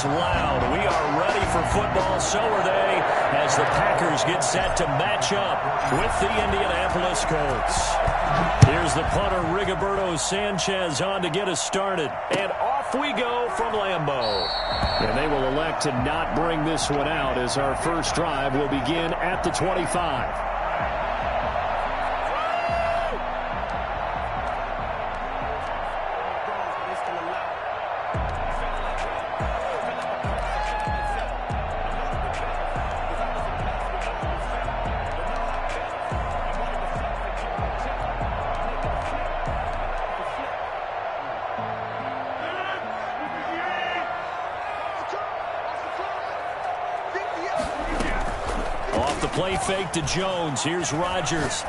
is loud. We are ready for football. So are they as the Packers get set to match up with the Indianapolis Colts. Here's the punter, Rigoberto Sanchez, on to get us started. And off we go from Lambeau. And they will elect to not bring this one out as our first drive will begin at the 25. Play fake to Jones. Here's Rodgers.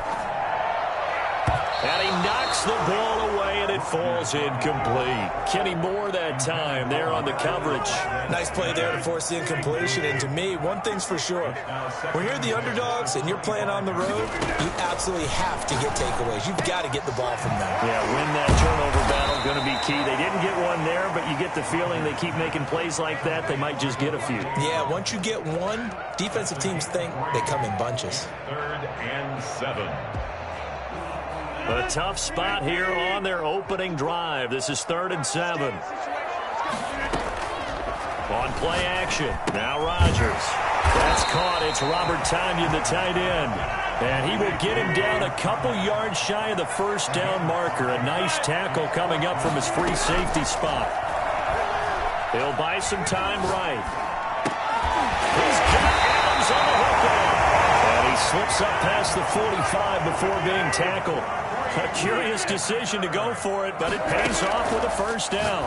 And he knocks the ball away, and it falls incomplete. Kenny Moore that time there on the coverage. Nice play there to force the incompletion. And to me, one thing's for sure. When you're the underdogs and you're playing on the road, you absolutely have to get takeaways. You've got to get the ball from them. Yeah, win that turnover battle, going to be key. They didn't get one there, but you get the feeling they keep making plays like that, they might just get a few. Yeah, once you get one, defensive teams think they come in bunches. 3rd and 7. A tough spot here on their opening drive. This is 3rd and 7. On play action. Now Rodgers. That's caught. It's Robert Tonyan, the tight end. And he will get him down a couple yards shy of the first down marker. A nice tackle coming up from his free safety spot. He'll buy some time right. He's got Adams on the hook there. And he slips up past the 45 before being tackled. A curious decision to go for it, but it pays off with a first down.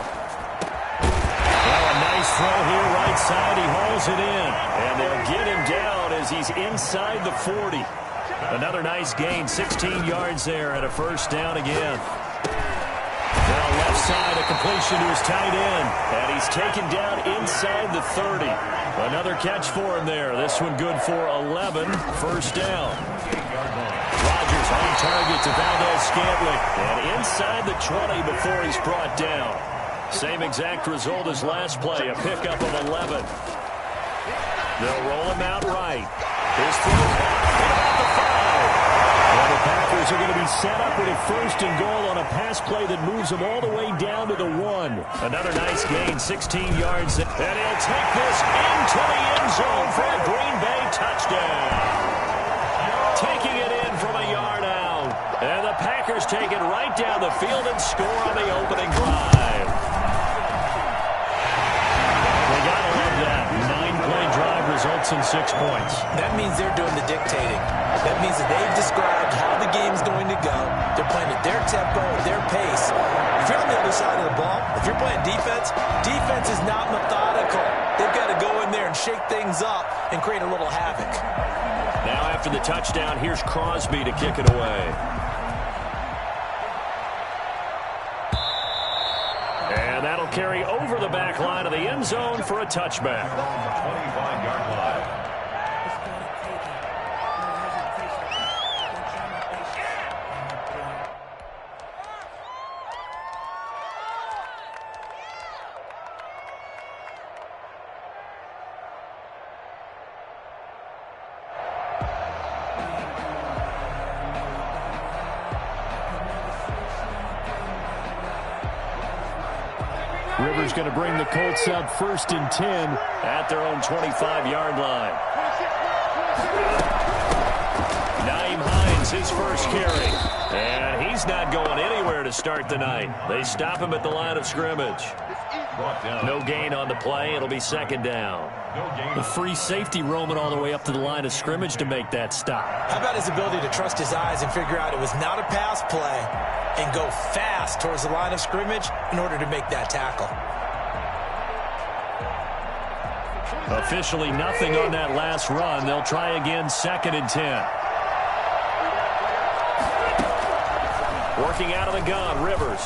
Well, a nice throw here right side. He hauls it in. And they'll get him down as he's inside the 40. Another nice gain, 16 yards there, and a first down again. Now left side, a completion to his tight end. And he's taken down inside the 30. Another catch for him there. This one good for 11. First down. Rodgers on target to Valdes-Scantling. And inside the 20 before he's brought down. Same exact result as last play, a pickup of 11. They'll roll him out right. His throw about the 5. And the Packers are going to be set up with a 1st and goal on a pass play that moves them all the way down to the 1. Another nice gain, 16 yards. And he'll take this into the end zone for a Green Bay touchdown. Taking it in from a yard out. And the Packers take it right down the field and score on the opening drive. They got to love that. 9-play drive results in 6 points. That means they're doing the dictating. That means that they've described how the game's going to go. They're playing at their tempo, at their pace. If you're on the other side of the ball, if you're playing defense, defense is not methodical. They've got to go in there and shake things up and create a little havoc. Now after the touchdown, here's Crosby to kick it away. And that'll carry over the back line of the end zone for a touchback. 25-yard line. Rivers going to bring the Colts up 1st and 10 at their own 25-yard line. Nyheim Hines, his first carry. And he's not going anywhere to start the night. They stop him at the line of scrimmage. No gain on the play. It'll be 2nd down. The free safety roaming all the way up to the line of scrimmage to make that stop. How about his ability to trust his eyes and figure out it was not a pass play and go fast towards the line of scrimmage in order to make that tackle. Officially nothing on that last run. They'll try again, 2nd and 10. Working out of the gun, Rivers.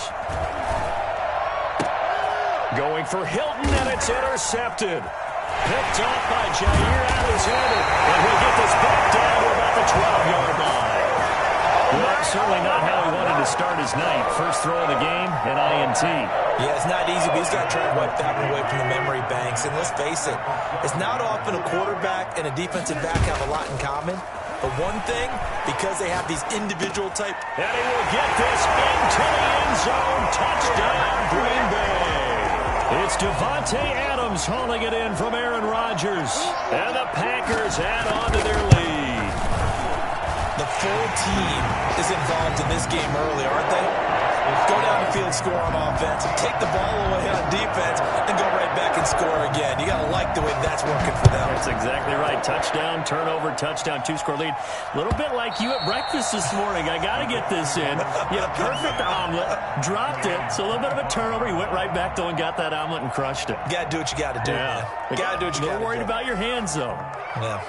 Going for Hilton, and it's intercepted. Picked off by Jair Alexander. And he'll get this back down to about the 12-yard line. Well, certainly not how he wanted to start his night. First throw of the game, an INT. Yeah, it's not easy, but he's got to try and wipe that one away from the memory banks. And let's face it, it's not often a quarterback and a defensive back have a lot in common. But one thing, because they have these individual type. And he will get this into the end zone. Touchdown, Green Bay. It's Davante Adams hauling it in from Aaron Rodgers. And the Packers add on to their lead. The full team is involved in this game early, aren't they? Go down the field, score on offense, take the ball away on defense, and go right back and score again. You got to like the way that's working for them. That's exactly right. Touchdown, turnover, touchdown, two-score lead. A little bit like you at breakfast this morning. I got to get this in. You had a perfect omelet, dropped it, so a little bit of a turnover. You went right back, though, and got that omelet and crushed it. You got to do what you got to do, man. You got to do what you got to do. Don't worry about your hands, though. Well.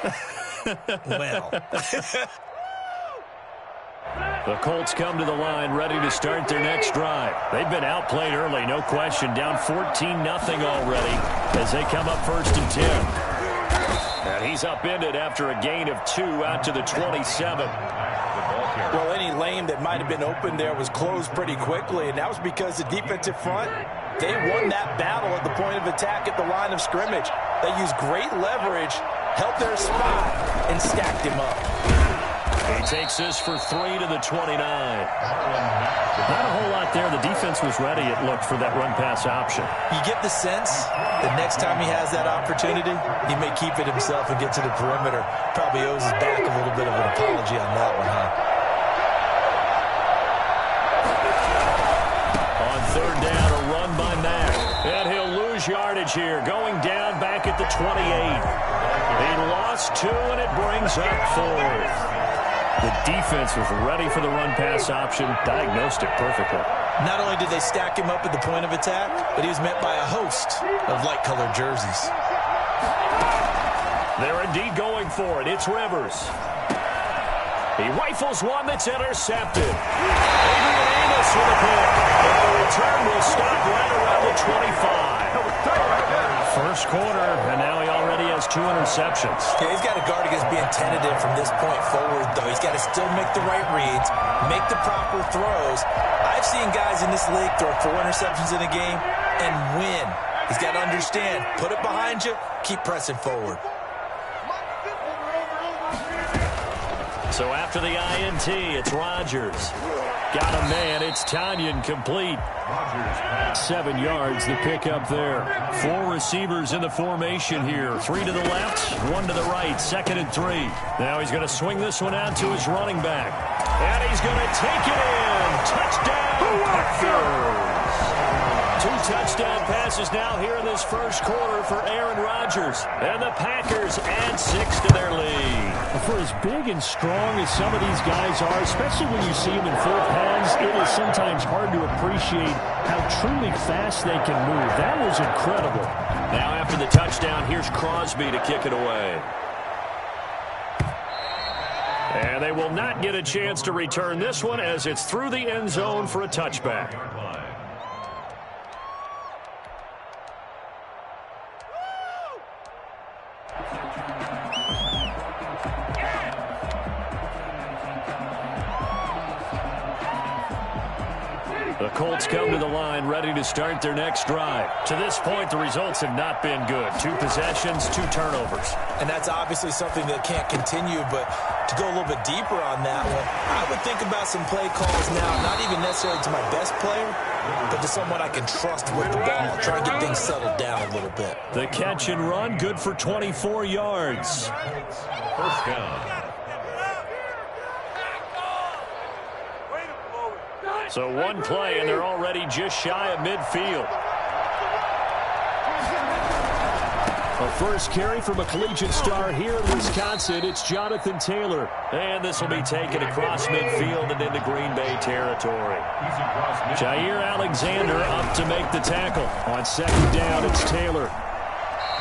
The Colts come to the line ready to start their next drive. They've been outplayed early, no question. Down 14-0 already as they come up 1st and 10. And he's upended after a gain of 2 out to the 27. Well, any lane that might have been open there was closed pretty quickly, and that was because the defensive front, they won that battle at the point of attack at the line of scrimmage. They used great leverage, held their spot, and stacked him up. He takes this for 3 to the 29. Not a whole lot there. The defense was ready, it looked, for that run-pass option. You get the sense that next time he has that opportunity, he may keep it himself and get to the perimeter. Probably owes his back a little bit of an apology on that one, huh? On 3rd down, a run by Mack. And he'll lose yardage here, going down back at the 28. He lost 2, and it brings up 4th. The defense was ready for the run-pass option, diagnosed it perfectly. Not only did they stack him up at the point of attack, but he was met by a host of light-colored jerseys. They're indeed going for it. It's Rivers. He rifles one that's intercepted. Adrian Amos with a pick. And the return will stop right around the 25. First quarter, and now he already has 2 interceptions. Yeah, he's got to guard against being tentative from this point forward, though. He's got to still make the right reads, make the proper throws. I've seen guys in this league throw 4 interceptions in a game and win. He's got to understand, put it behind you, keep pressing forward. So after the INT, it's Rodgers. Got a man. It's Tanyan complete. 7 yards, the pickup there. 4 receivers in the formation here. 3 to the left, 1 to the right. 2nd and 3. Now he's going to swing this one out to his running back. And he's going to take it in. Touchdown, Packers. 2 touchdown passes now here in this first quarter for Aaron Rodgers. And the Packers add 6 to their lead. For as big and strong as some of these guys are, especially when you see them in full pads, it is sometimes hard to appreciate how truly fast they can move. That was incredible. Now after the touchdown, here's Crosby to kick it away. And they will not get a chance to return this one as it's through the end zone for a touchback. The Colts come to the line ready to start their next drive. To this point, the results have not been good. 2 possessions, 2 turnovers. And that's obviously something that can't continue, but to go a little bit deeper on that one, I would think about some play calls now, not even necessarily to my best player, but to someone I can trust with the ball. Try and get things settled down a little bit. The catch and run, good for 24 yards. First down. So 1 play, and they're already just shy of midfield. A first carry from a collegiate star here in Wisconsin. It's Jonathan Taylor. And this will be taken across midfield and into Green Bay territory. Jair Alexander up to make the tackle. On 2nd down, it's Taylor.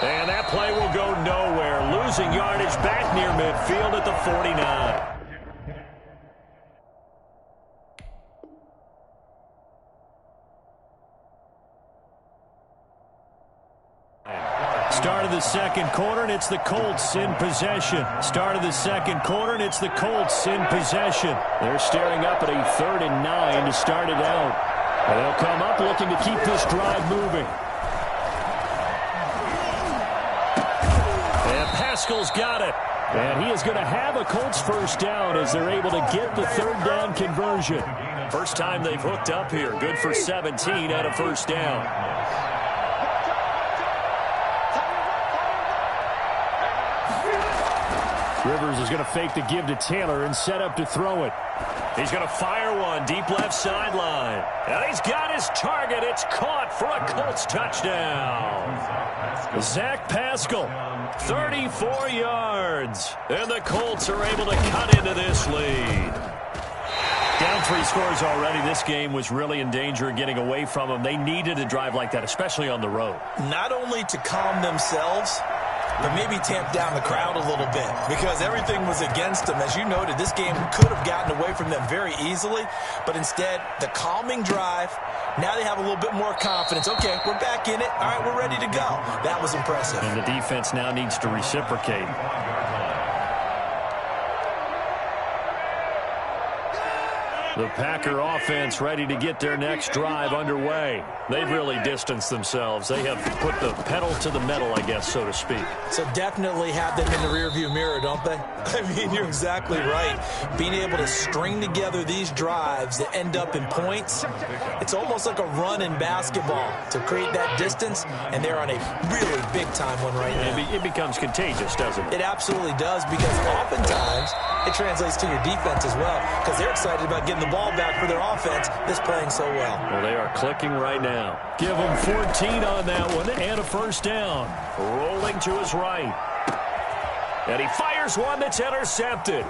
And that play will go nowhere. Losing yardage back near midfield at the 49. Start of the second quarter, and it's the Colts in possession. Start of the second quarter, and it's the Colts in possession. They're staring up at a 3rd and 9 to start it out. And they'll come up looking to keep this drive moving. And Pascal's got it. And he is going to have a Colts first down as they're able to get the 3rd down conversion. First time they've hooked up here. Good for 17 at a first down. Rivers is going to fake the give to Taylor and set up to throw it. He's going to fire one deep left sideline. And he's got his target. It's caught for a Colts touchdown. Zach Pascal, 34 yards. And the Colts are able to cut into this lead. Down 3 scores already. This game was really in danger of getting away from them. They needed a drive like that, especially on the road. Not only to calm themselves, but maybe tamp down the crowd a little bit because everything was against them. As you noted, this game could have gotten away from them very easily, but instead, the calming drive, now they have a little bit more confidence. Okay, we're back in it. All right, we're ready to go. That was impressive. And the defense now needs to reciprocate. The Packer offense ready to get their next drive underway. They've really distanced themselves. They have put the pedal to the metal, I guess, so to speak. So definitely have them in the rearview mirror, don't they? I mean, you're exactly right. Being able to string together these drives that end up in points, it's almost like a run in basketball to create that distance, and they're on a really big-time one right now. It becomes contagious, doesn't it? It absolutely does, because oftentimes it translates to your defense as well, because they're excited about getting the ball back for their offense that's playing so well. Well, they are clicking right now. Give them 14 on that one and a first down. Rolling to his right. And he fires one that's intercepted.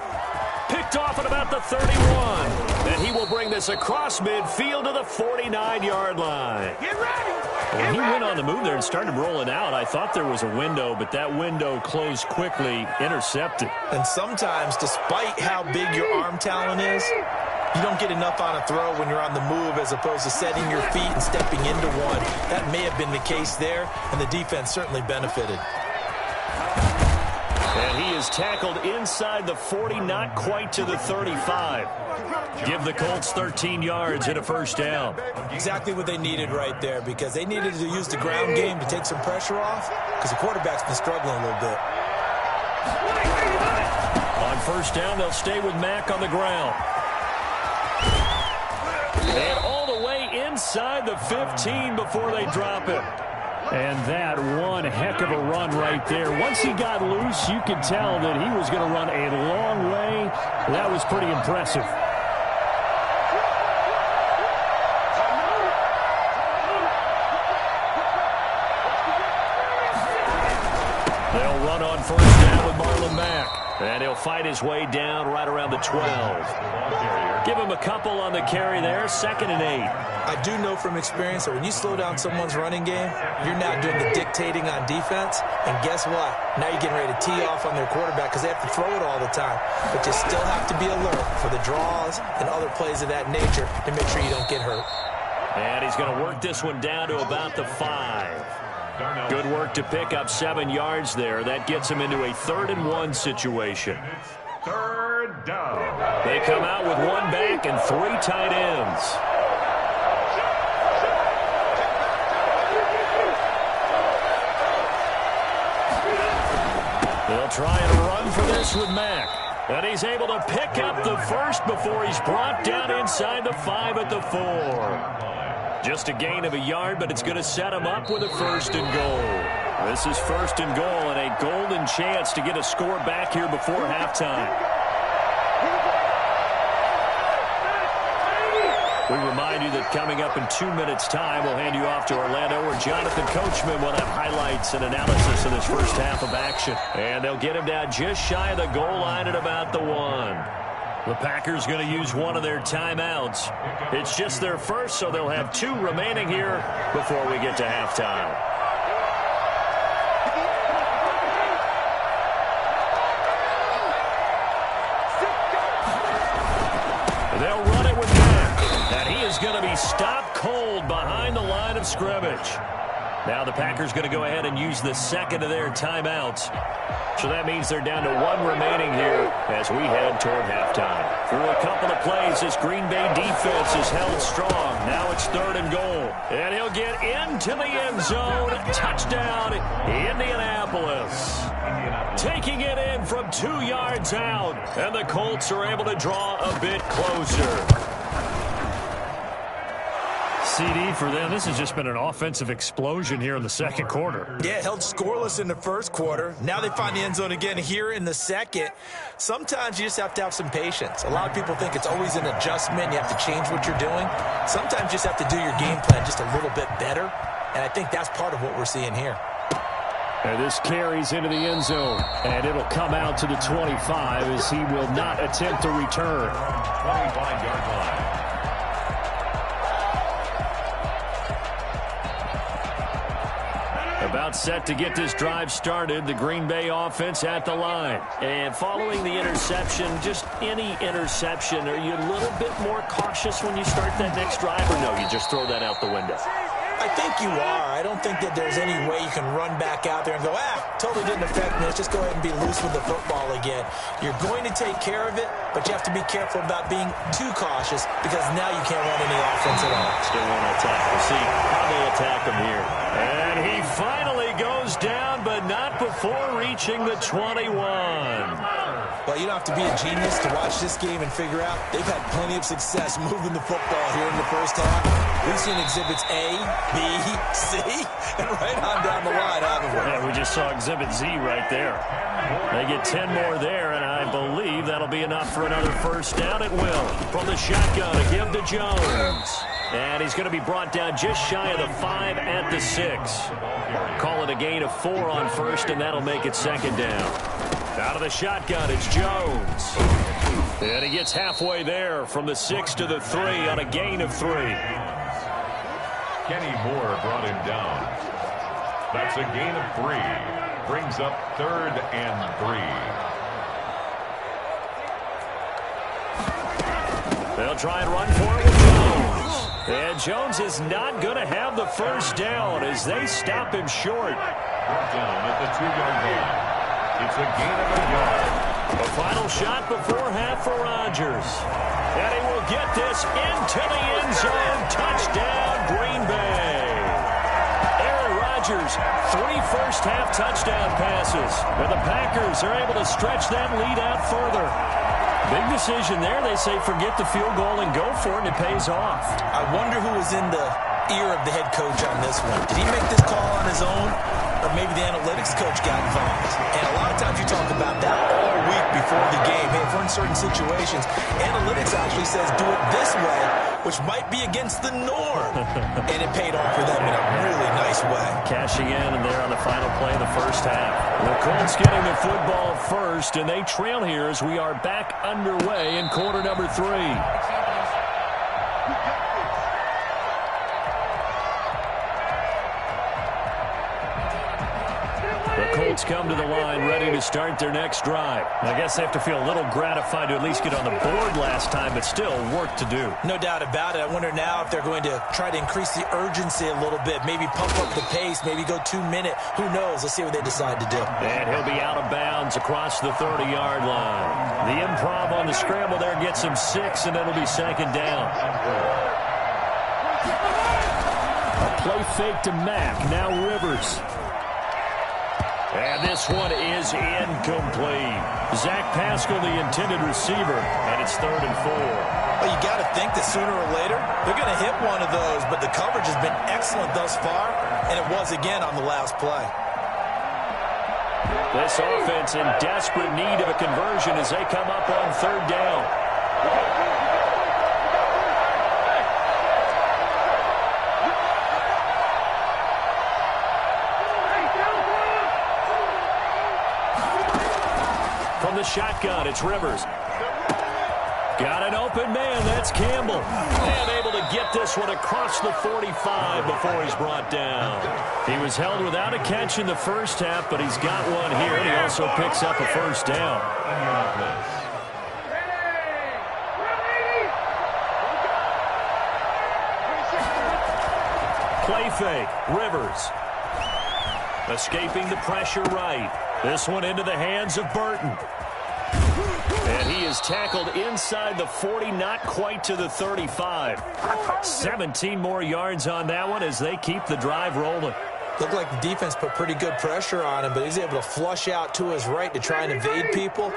Picked off at about the 31. And he will bring this across midfield to the 49-yard line. Get ready! When he went on the move there and started rolling out, I thought there was a window, but that window closed quickly, intercepted. And sometimes, despite how big your arm talent is, you don't get enough on a throw when you're on the move as opposed to setting your feet and stepping into one. That may have been the case there, and the defense certainly benefited. And he is tackled inside the 40, not quite to the 35. Give the Colts 13 yards and a first down. Exactly what they needed right there, because they needed to use the ground game to take some pressure off, because the quarterback's been struggling a little bit. On first down, they'll stay with Mack on the ground. And all the way inside the 15 before they drop it. And that one heck of a run right there. Once he got loose, you could tell that he was going to run a long way. That was pretty impressive. They'll run on first down with Marlon Mack. And he'll fight his way down right around the 12. Give him a couple on the carry there, 2nd and 8. I do know from experience that when you slow down someone's running game, you're now doing the dictating on defense. And guess what? Now you're getting ready to tee off on their quarterback because they have to throw it all the time. But you still have to be alert for the draws and other plays of that nature to make sure you don't get hurt. And he's going to work this one down to about the 5. Good work to pick up 7 yards there. That gets him into a 3rd and 1 situation. 3rd down. They come out with 1 back and 3 tight ends. They'll try and run for this with Mack. And he's able to pick up the first before he's brought down inside the 5 at the 4. Just a gain of a yard, but it's going to set him up with a 1st and goal. This is 1st and goal and a golden chance to get a score back here before halftime. We remind you that coming up in 2 minutes' time, we'll hand you off to Orlando, where Jonathan Coachman will have highlights and analysis of this first half of action. And they'll get him down just shy of the goal line at about the 1. The Packers going to use one of their timeouts. It's just their first, so they'll have 2 remaining here before we get to halftime. They'll run it with Mack. And he is going to be stopped cold behind the line of scrimmage. Now the Packers going to go ahead and use the second of their timeouts. So that means they're down to one remaining here as we head toward halftime. Through a couple of plays, this Green Bay defense is held strong. Now it's 3rd and goal. And he'll get into the end zone. Touchdown, Indianapolis. Taking it in from 2 yards out. And the Colts are able to draw a bit closer. CD for them. This has just been an offensive explosion here in the second quarter. Yeah, held scoreless in the first quarter. Now they find the end zone again here in the second. Sometimes you just have to have some patience. A lot of people think it's always an adjustment. You have to change what you're doing. Sometimes you just have to do your game plan just a little bit better. And I think that's part of what we're seeing here. And this carries into the end zone. And it'll come out to the 25 as he will not attempt to return. 25-yard line. About set to get this drive started, the Green Bay offense at the line. And following the interception, just any interception, are you a little bit more cautious when you start that next drive, or no, you just throw that out the window? I think you are. I don't think that there's any way you can run back out there and go, totally didn't affect me. Let's just go ahead and be loose with the football again. You're going to take care of it, but you have to be careful about being too cautious because now you can't run any offense at all. Still want to attack. We'll see how they attack him here. And he finally goes down, but not before reaching the 21. Well, you don't have to be a genius to watch this game and figure out they've had plenty of success moving the football here in the first half. We've seen exhibits A, B, C, and right on down the line, haven't we? Yeah, we just saw exhibit Z right there. They get 10 more there, and I believe that'll be enough for another first down. It will. From the shotgun, a give to Jones. And he's going to be brought down just shy of the 5 at the 6. Call it a gain of 4 on first, and that'll make it second down. Out of the shotgun, it's Jones. And he gets halfway there from the 6 to the 3 on a gain of 3. Kenny Moore brought him down. That's a gain of 3. Brings up 3rd and 3. They'll try and run for it with Jones. And Jones is not going to have the first down as they stop him short. Brought down at the 2-yard line. It's a gain of a yard. The final shot before half for Rodgers. And he will get this into the end zone. Touchdown, Green Bay. Aaron Rodgers, 3 first-half touchdown passes. And the Packers are able to stretch that lead out further. Big decision there. They say forget the field goal and go for it, and it pays off. I wonder who was in the ear of the head coach on this one. Did he make this call on his own? Or maybe the analytics coach got involved. And a lot of times you talk about that all week before the game. Hey, if we're in certain situations, analytics actually says do it this way, which might be against the norm. And it paid off for them in a really nice way. Cashing in and there on the final play of the first half. The Colts getting the football first, and they trail here as we are back underway in quarter number 3. Colts come to the line ready to start their next drive. I guess they have to feel a little gratified to at least get on the board last time, but still work to do. No doubt about it. I wonder now if they're going to try to increase the urgency a little bit, maybe pump up the pace, maybe go 2-minute. Who knows? Let's see what they decide to do. And he'll be out of bounds across the 30-yard line. The improv on the scramble there gets him 6, and it'll be second down. A play fake to Mack. Now Rivers. And this one is incomplete. Zach Pascal, the intended receiver, and it's 3rd and 4. Well, you got to think that sooner or later they're going to hit one of those, but the coverage has been excellent thus far, and it was again on the last play. This offense in desperate need of a conversion as they come up on 3rd down. From the shotgun, it's Rivers. Got an open man, that's Campbell. And able to get this one across the 45 before he's brought down. He was held without a catch in the first half, but he's got one here, and he also picks up a first down. Play fake, Rivers. Escaping the pressure right. This one into the hands of Burton. And he is tackled inside the 40, not quite to the 35. 17 more yards on that one as they keep the drive rolling. Looked like the defense put pretty good pressure on him, but he's able to flush out to his right to try and evade people.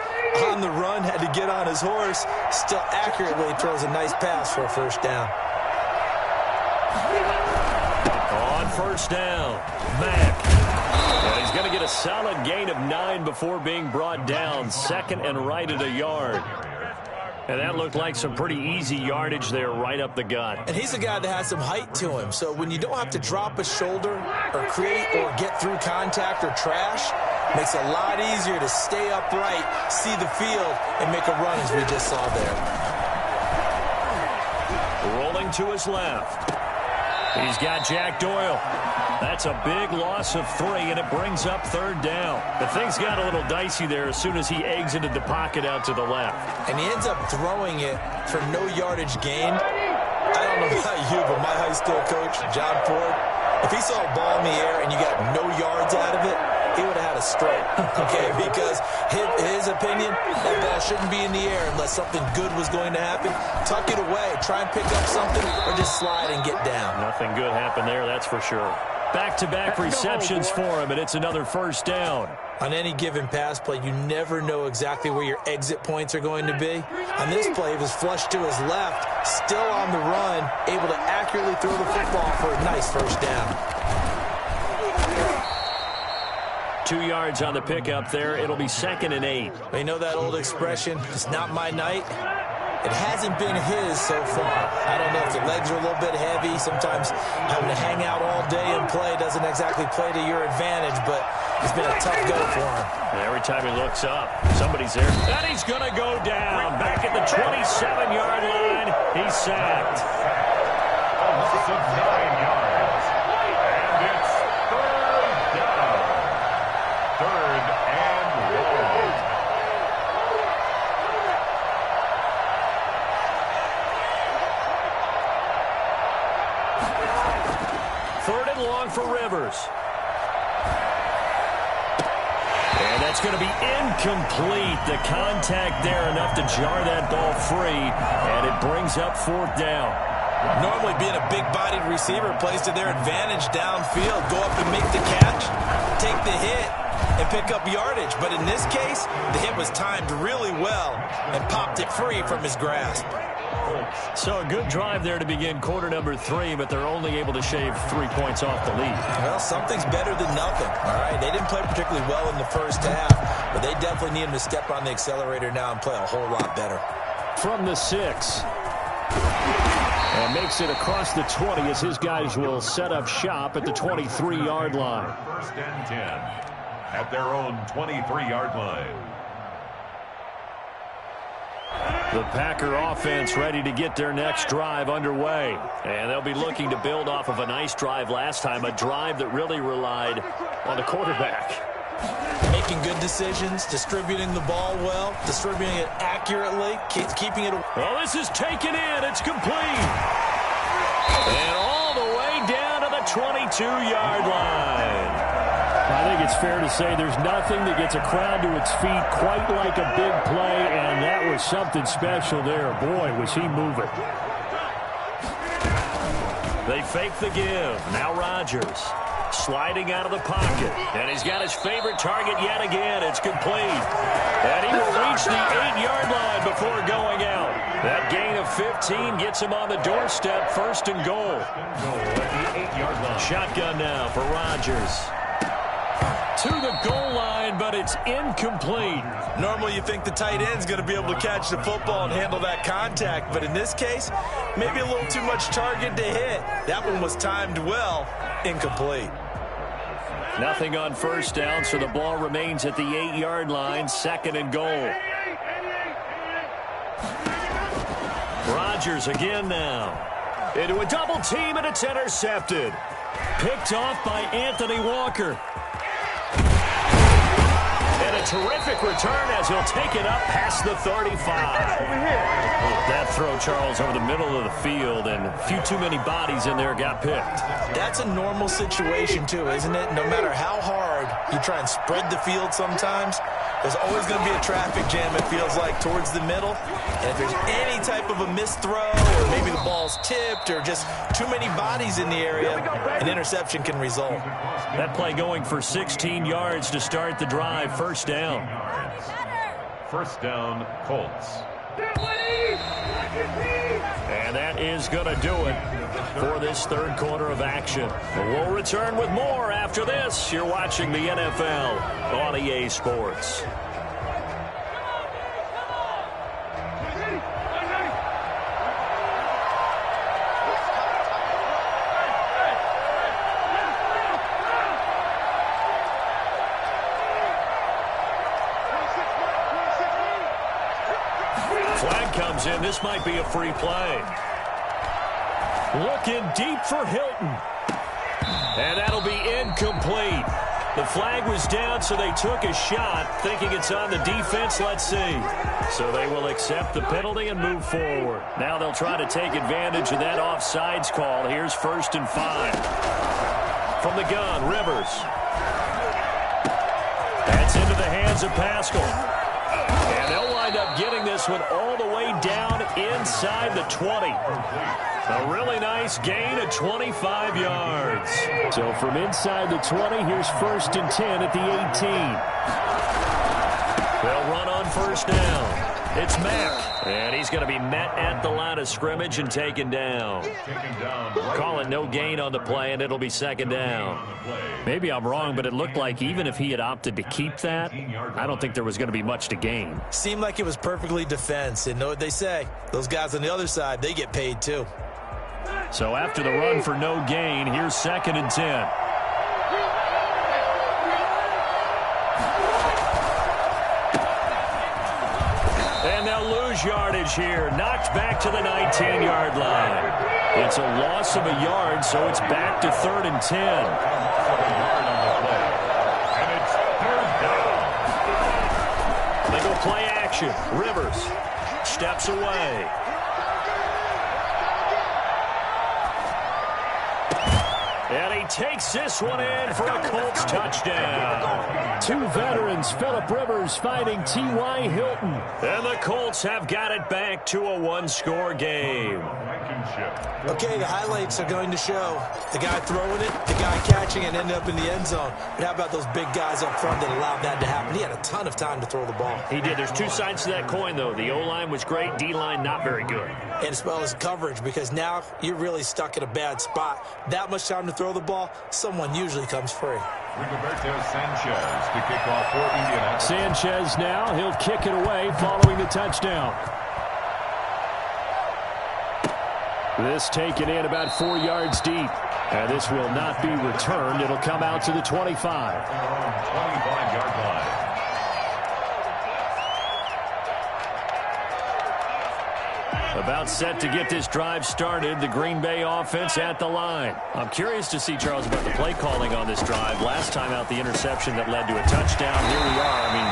On the run, had to get on his horse. Still accurately throws a nice pass for a first down. On first down, Mack. And he's going to get a solid gain of 9 before being brought down. Second and right at a yard. And that looked like some pretty easy yardage there right up the gut. And he's a guy that has some height to him. So when you don't have to drop a shoulder or create or get through contact or trash, makes it a lot easier to stay upright, see the field, and make a run as we just saw there. Rolling to his left. He's got Jack Doyle. That's a big loss of 3, and it brings up third down. But things got a little dicey there as soon as he exited the pocket out to the left. And he ends up throwing it for no yardage gained. I don't know about you, but my high school coach, John Ford, if he saw a ball in the air and you got no yards out of it, he would have had a stroke, okay? Because his opinion, that ball shouldn't be in the air unless something good was going to happen. Tuck it away, try and pick up something, or just slide and get down. Nothing good happened there, that's for sure. Back-to-back receptions for him, and it's another first down. On any given pass play, you never know exactly where your exit points are going to be. On this play, he was flushed to his left, still on the run, able to accurately throw the football for a nice first down. 2 yards on the pickup there. It'll be 2nd and 8. You know that old expression, it's not my night? It hasn't been his so far. I don't know if the legs are a little bit heavy. Sometimes having to hang out all day and play doesn't exactly play to your advantage, but it's been a tough go for him. And every time he looks up, somebody's there. And he's going to go down. Back at the 27-yard line. He's sacked. A loss of 9 yards. And it's third down. Third and long. Third and long for Rivers. And that's going to be incomplete. The contact there enough to jar that ball free, and it brings up fourth down. Normally being a big-bodied receiver plays to their advantage downfield. Go up and make the catch, take the hit, and pick up yardage. But in this case, the hit was timed really well and popped it free from his grasp. So a good drive there to begin quarter number 3, but they're only able to shave 3 points off the lead. Well, something's better than nothing, all right? They didn't play particularly well in the first half, but they definitely need him to step on the accelerator now and play a whole lot better. From the 6. And makes it across the 20 as his guys will set up shop at the 23-yard line. First and 10 at their own 23-yard line. The Packer offense ready to get their next drive underway. And they'll be looking to build off of a nice drive last time, a drive that really relied on the quarterback. Making good decisions, distributing the ball well, distributing it accurately, keeping it. Well, this is taken in. It's complete. And all the way down to the 22-yard line. I think it's fair to say there's nothing that gets a crowd to its feet quite like a big play, and that was something special there. Boy, was he moving. They fake the give. Now Rodgers sliding out of the pocket, and he's got his favorite target yet again. It's complete. And he will reach the 8-yard line before going out. That gain of 15 gets him on the doorstep, first and goal. Shotgun now for Rodgers. To the goal line, but it's incomplete. Normally you think the tight end's going to be able to catch the football and handle that contact, but in this case, maybe a little too much target to hit. That one was timed well, incomplete. Nothing on first down, so the ball remains at the 8-yard line, second and goal. Rodgers again now. Into a double team, and it's intercepted. Picked off by Anthony Walker. And a a terrific return as he'll take it up past the 35. That throw, Charles, over the middle of the field, and a few too many bodies in there got picked. That's a normal situation, too, isn't it? No matter how hard you try and spread the field sometimes, there's always going to be a traffic jam, it feels like, towards the middle. And if there's any type of a missed throw, or maybe the ball's tipped, or just too many bodies in the area, an interception can result. That play going for 16 yards to start the drive. First down. First down, Colts. And that is going to do it for this third quarter of action. We'll return with more after this. You're watching the NFL on EA Sports. Flag comes in. This might be a free play. Looking deep for Hilton. And that'll be incomplete. The flag was down, so they took a shot, thinking it's on the defense. Let's see. So they will accept the penalty and move forward. Now they'll try to take advantage of that offsides call. Here's 1st and 5. From the gun, Rivers. That's into the hands of Pascal. And they'll wind up getting this one all the way down inside the 20. A really nice gain of 25 yards. So from inside the 20, here's 1st and 10 at the 18. They'll run on first down. It's Mack. And he's going to be met at the line of scrimmage and taken down. Call it no gain on the play, and it'll be 2nd down. Maybe I'm wrong, but it looked like even if he had opted to keep that, I don't think there was going to be much to gain. Seemed like it was perfectly defense. And know what they say? Those guys on the other side, they get paid too. So after the run for no gain, here's 2nd and 10. And they'll lose yardage here. Knocked back to the 19-yard line. It's a loss of a yard, so it's back to 3rd and 10. And it's 3rd down. They go play action. Rivers steps away. And he takes this one in for a Colts touchdown. Two veterans, Phillip Rivers fighting T.Y. Hilton. And the Colts have got it back to a one-score game. Okay, the highlights are going to show the guy throwing it, the guy catching it, and ended up in the end zone. But how about those big guys up front that allowed that to happen? He had a ton of time to throw the ball. He did. There's two sides to that coin, though. The O-line was great, D-line not very good. And as well as coverage, because now you're really stuck in a bad spot. That much time to throw the ball, someone usually comes free. Rigoberto Sanchez to kick off for Indianapolis. Sanchez now, he'll kick it away following the touchdown. This taken in about 4 yards deep. And this will not be returned. It'll come out to the 25. 25-yard line. About set to get this drive started. The Green Bay offense at the line. I'm curious to see, Charles, about the play calling on this drive. Last time out, the interception that led to a touchdown. Here we are. I mean,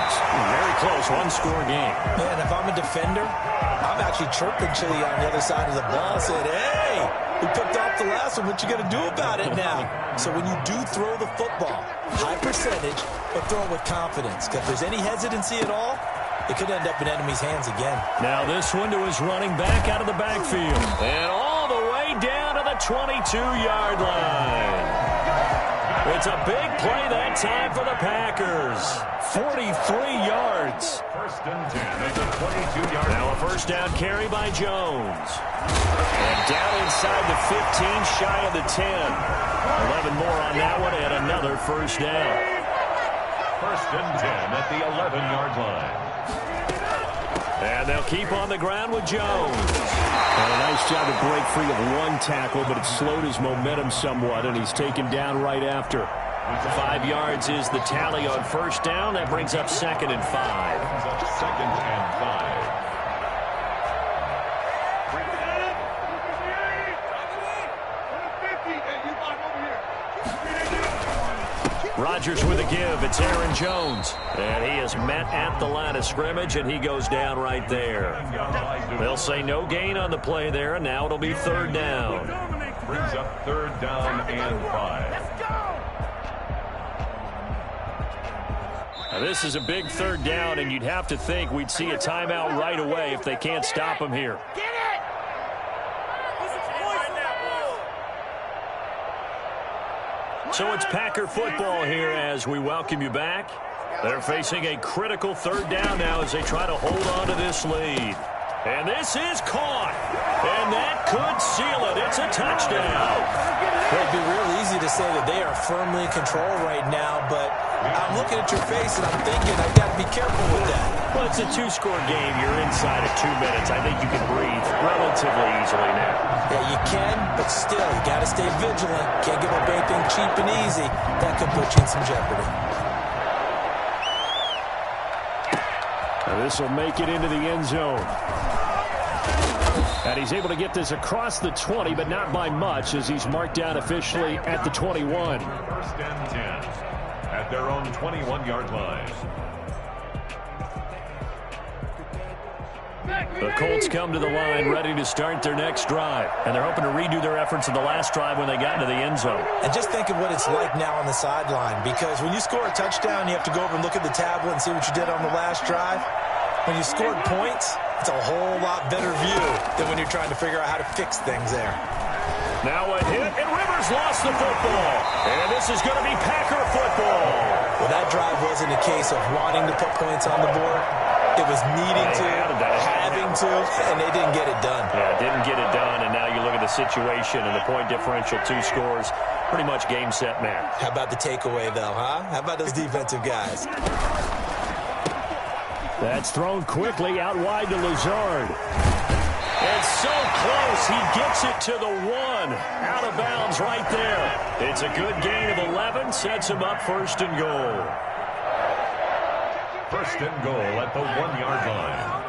very close. One-score game. Man, if I'm a defender, I'm actually chirping to you on the other side of the ball, saying, hey, we picked off the last one. What you going to do about it now? So when you do throw the football, high percentage, but throw it with confidence. Because if there's any hesitancy at all, it could end up in enemy's hands again. Now this one to his running back out of the backfield. And all the way down to the 22-yard line. It's a big play that time for the Packers. 43 yards. 1st and 10 at the 22-yard line. Now a first down carry by Jones. And down inside the 15, shy of the 10. 11 more on that one and another first down. 1st and 10 at the 11-yard line. And they'll keep on the ground with Jones. And a nice job to break free of one tackle, but it slowed his momentum somewhat, and he's taken down right after. 5 yards is the tally on first down. That brings up 2nd and 5. 2nd and 5. Rodgers with a give. It's Aaron Jones. And he is met at the line of scrimmage, and he goes down right there. They'll say no gain on the play there, and now it'll be third down. Brings up third down and 5. Now, this is a big third down, and you'd have to think we'd see a timeout right away if they can't stop him here. So it's Packer football here as we welcome you back. They're facing a critical third down now as they try to hold on to this lead. And this is caught. And that could seal it. It's a touchdown. It'd be real easy to say that they are firmly in control right now, but I'm looking at your face and I'm thinking I've got to be careful with that. Well, it's a two-score game. You're inside of 2 minutes. I think you can breathe relatively easily now. Yeah, you can, but still, you got to stay vigilant. Can't give up anything cheap and easy. That could put you in some jeopardy. Now this will make it into the end zone. And he's able to get this across the 20, but not by much, as he's marked down officially at the 21. First and 10 at their own 21-yard line. The Colts come to the line ready to start their next drive. And they're hoping to redo their efforts in the last drive when they got into the end zone. And just think of what it's like now on the sideline, because when you score a touchdown, you have to go over and look at the tablet and see what you did on the last drive. When you scored points, it's a whole lot better view than when you're trying to figure out how to fix things there. Now a hit, and Rivers lost the football. And this is going to be Packer football. Well, that drive wasn't a case of wanting to put points on the board. It was needing to, having to, and they didn't get it done. Yeah, didn't get it done, and now you look at the situation and the point differential, 2 scores, pretty much game, set, match. How about the takeaway, though, huh? How about those defensive guys? That's thrown quickly out wide to Lazard. It's so close, he gets it to the 1. Out of bounds right there. It's a good gain of 11, sets him up first and goal. First and goal at the 1-yard line.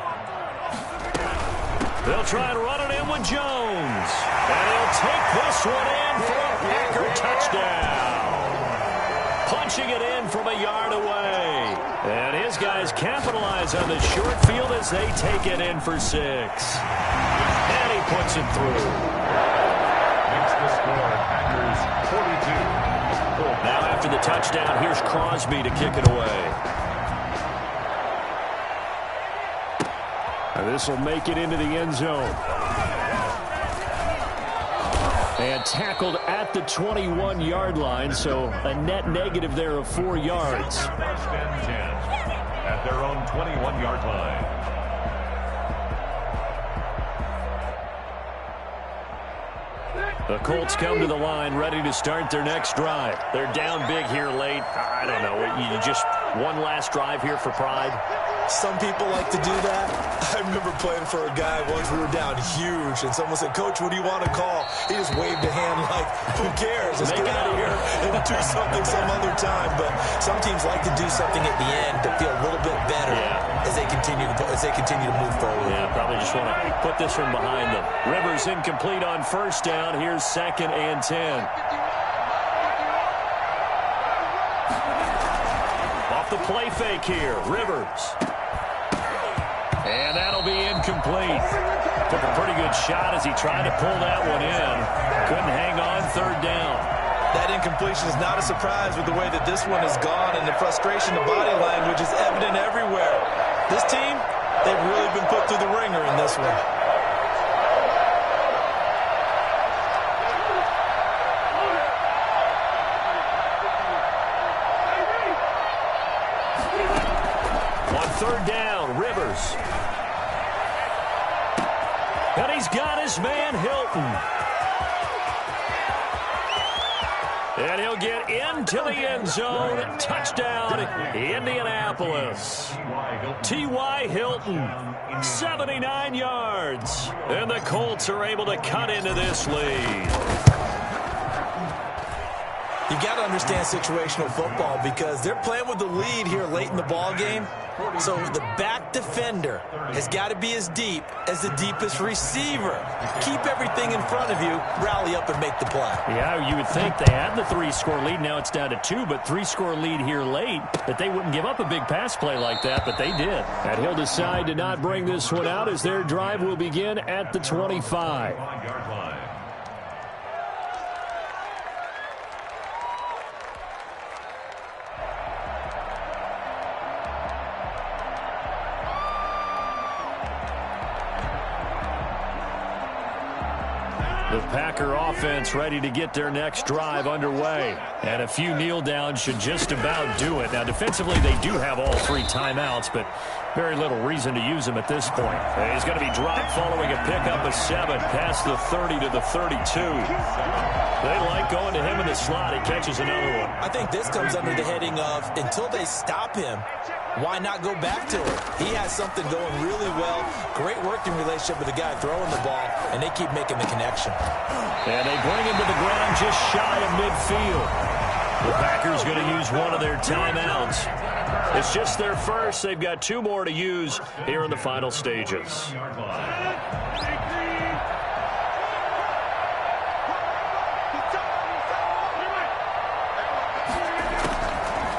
They'll try and run it in with Jones. And he'll take this one in for a Packer touchdown. Punching it in from a yard away. And his guys capitalize on the short field as they take it in for 6. And he puts it through. Makes the score Packers 42. Now after the touchdown, here's Crosby to kick it away. And this will make it into the end zone. And tackled at the 21-yard line, so a net negative there of 4 yards. First and 10 at their own 21-yard line. The Colts come to the line ready to start their next drive. They're down big here late. I don't know. You just one last drive here for pride. Some people like to do that. I remember playing for a guy once. We were down huge, and someone said, "Coach, what do you want to call?" He just waved a hand like, "Who cares? Let's get out of here and do something some other time." But some teams like to do something at the end to feel a little bit better as they continue to move forward. Yeah, probably just want to put this one behind them. Rivers incomplete on first down. Here's 2nd and 10. Off the play fake here, Rivers. And that'll be incomplete. Took a pretty good shot as he tried to pull that one in. Couldn't hang on, third down. That incompletion is not a surprise with the way that this one has gone, and the frustration, the body language is evident everywhere. This team, they've really been put through the ringer in this one. On third down, Rivers. And he's got his man, Hilton. And he'll get into the end zone. Touchdown, Indianapolis. T.Y. Hilton, 79 yards. And the Colts are able to cut into this lead. You got to understand situational football because they're playing with the lead here late in the ball game. So the back defender has got to be as deep as the deepest receiver. Keep everything in front of you, rally up and make the play. Yeah, you would think they had the 3-score lead. Now it's down to 2, but 3-score lead here late, that they wouldn't give up a big pass play like that, but they did. And he'll decide to not bring this one out as their drive will begin at the 25. The Packer offense ready to get their next drive underway. And a few kneel downs should just about do it. Now, defensively, they do have all 3 timeouts, but very little reason to use them at this point. He's going to be dropped following a pickup of 7 past the 30 to the 32. They like going to him in the slot. He catches another one. I think this comes under the heading of until they stop him, why not go back to it? He has something going really well. Great working relationship with the guy throwing the ball, and they keep making the connection. And they bring him to the ground just shy of midfield. The Packers going to use one of their timeouts. It's just their first. They've got 2 more to use here in the final stages.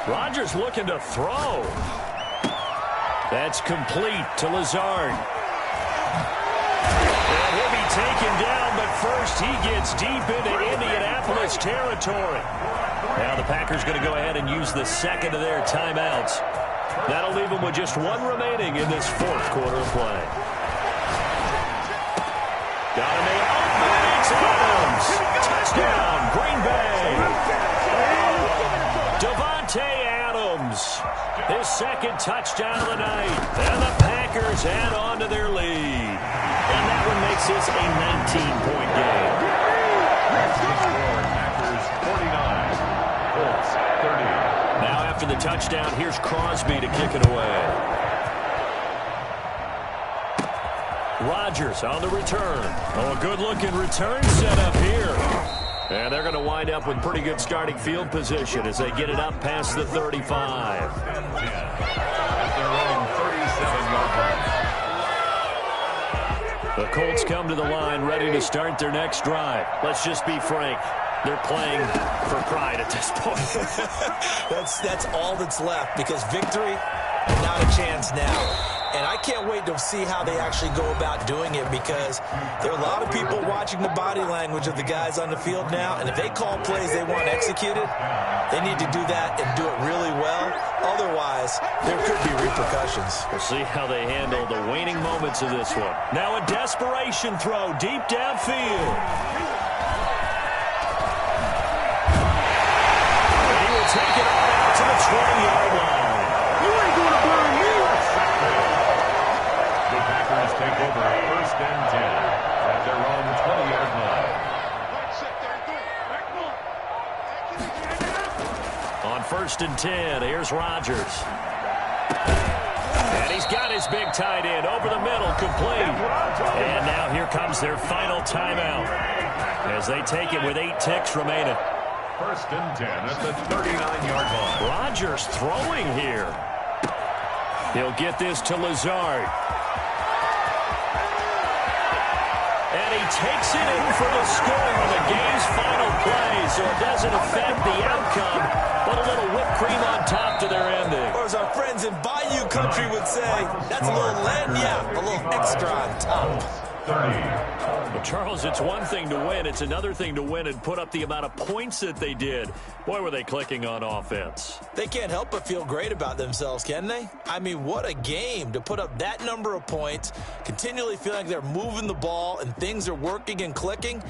Rodgers looking to throw. That's complete to Lazard. And he'll be taken down, but first he gets deep into Indianapolis territory. Now the Packers going to go ahead and use the second of their timeouts. That'll leave them with just 1 remaining in this 4th quarter of play. Got him in. Oh, it's Adams. Touchdown, Green Bay. Davante Adams, his 2nd touchdown of the night. And the Packers add on to their lead. And that one makes this a 19-point game. Packers 49, Colts 30. Now after the touchdown, here's Crosby to kick it away. Rodgers on the return. Oh, a good-looking return set up here. And they're going to wind up with pretty good starting field position as they get it up past the 35. At their own 37-yard line. The Colts come to the line ready to start their next drive. Let's just be frank. They're playing for pride at this point. That's all that's left because victory, not a chance now. And I can't wait to see how they actually go about doing it because there are a lot of people watching the body language of the guys on the field now. And if they call plays they want executed, they need to do that and do it really well. Otherwise, there could be repercussions. We'll see how they handle the waning moments of this one. Now a desperation throw deep downfield. And he will take it on out to the 20-yard line. You ain't going to burn me. The Packers take over 1st and 10 at their own 20-yard line. On 1st and 10, here's Rodgers. And he's got his big tight end over the middle, complete. And now here comes their final timeout as they take it with 8 ticks remaining. 1st and 10 at the 39-yard line. Rodgers throwing here. He'll get this to Lazard. And he takes it in for the score on the game's final play, so it doesn't affect the outcome, but a little whipped cream on top to their ending. Or as our friends in Bayou Country would say, that's a little lagniappe, a little extra on top. 30. But Charles, it's one thing to win. It's another thing to win and put up the amount of points that they did. Boy, were they clicking on offense. They can't help but feel great about themselves, can they? I mean, what a game to put up that number of points, continually feeling like they're moving the ball and things are working and clicking.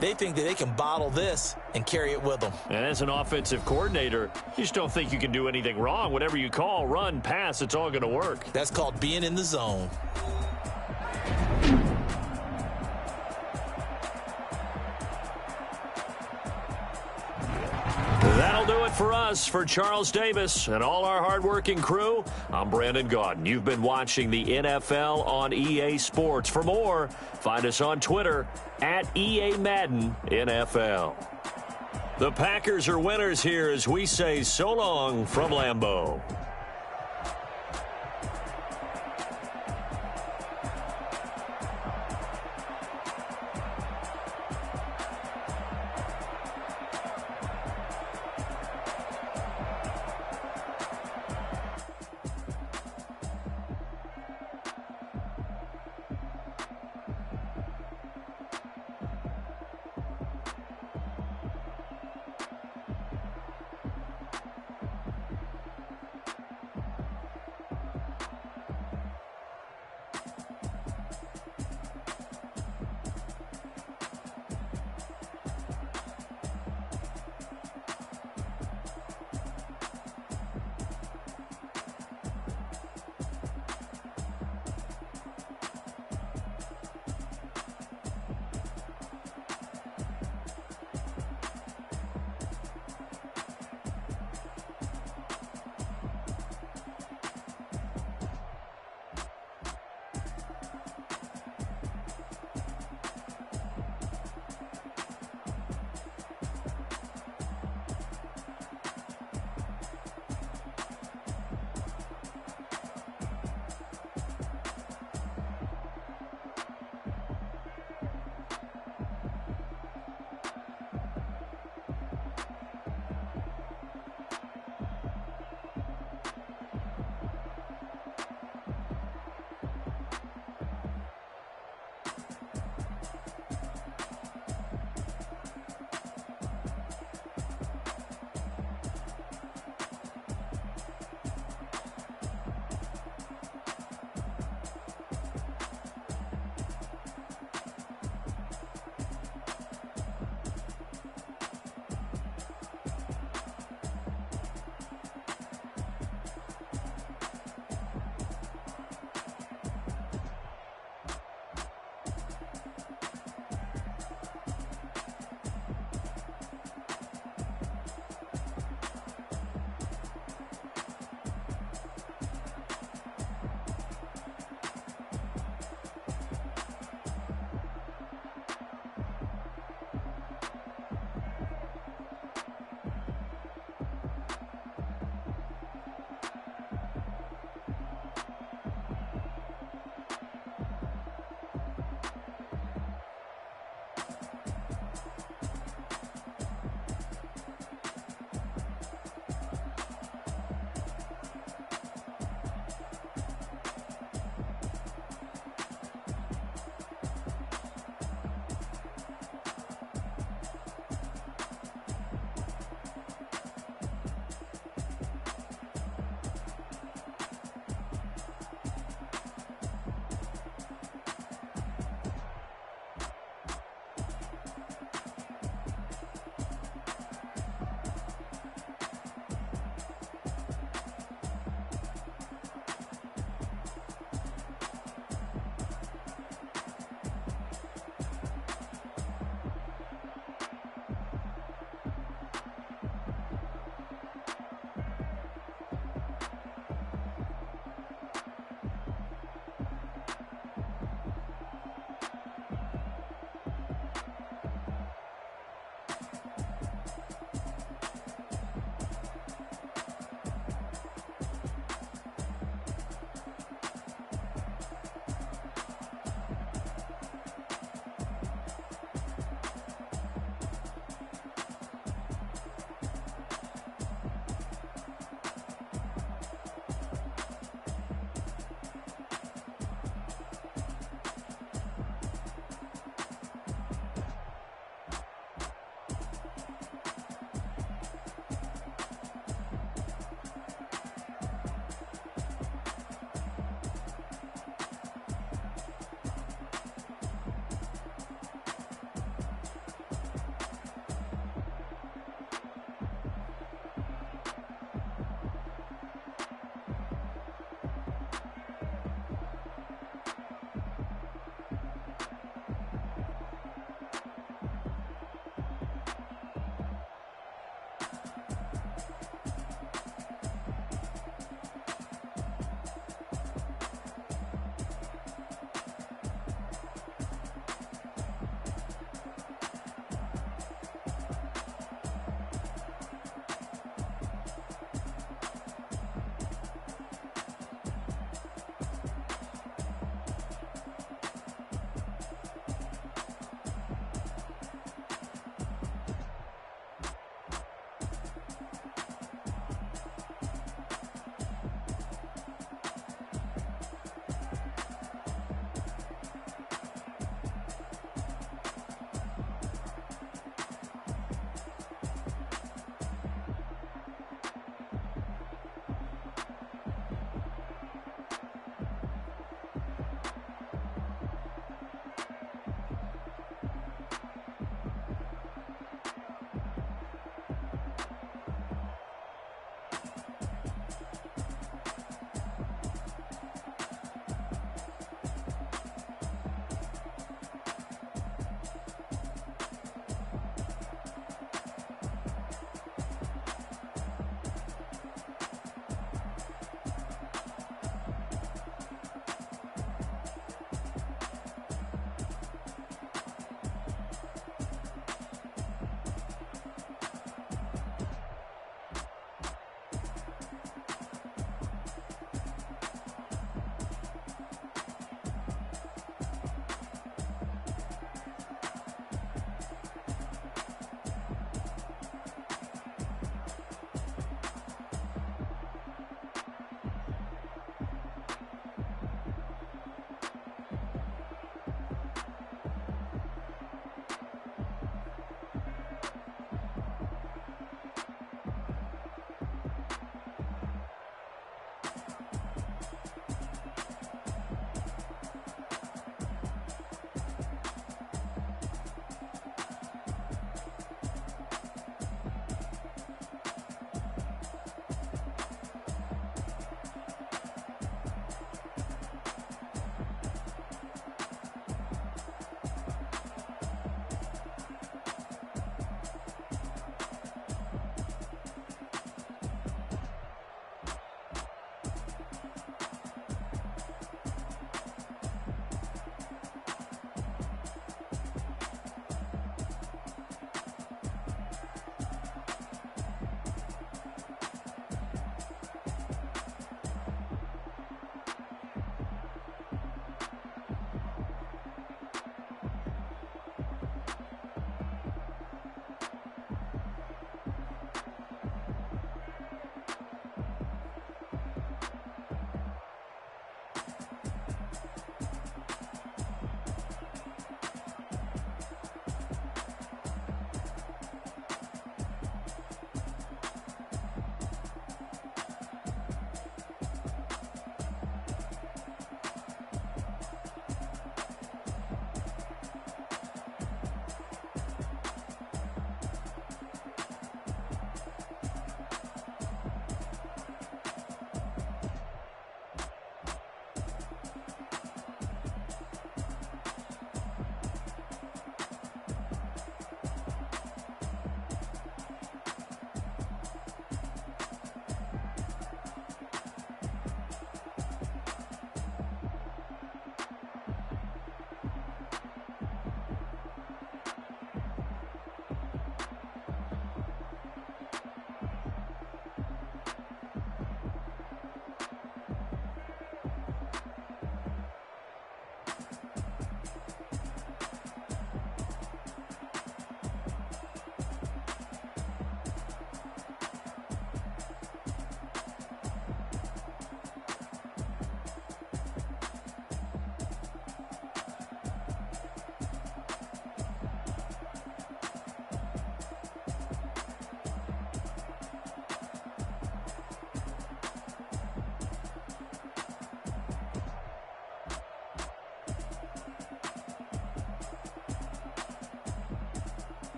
They think that they can bottle this and carry it with them. And as an offensive coordinator, you just don't think you can do anything wrong. Whatever you call, run, pass, it's all going to work. That's called being in the zone. That'll do it for us. For Charles Davis and all our hardworking crew, I'm Brandon Gaudin. You've been watching the NFL on EA Sports. For more, find us on Twitter @EA Madden NFL. The Packers are winners here as we say so long from Lambeau.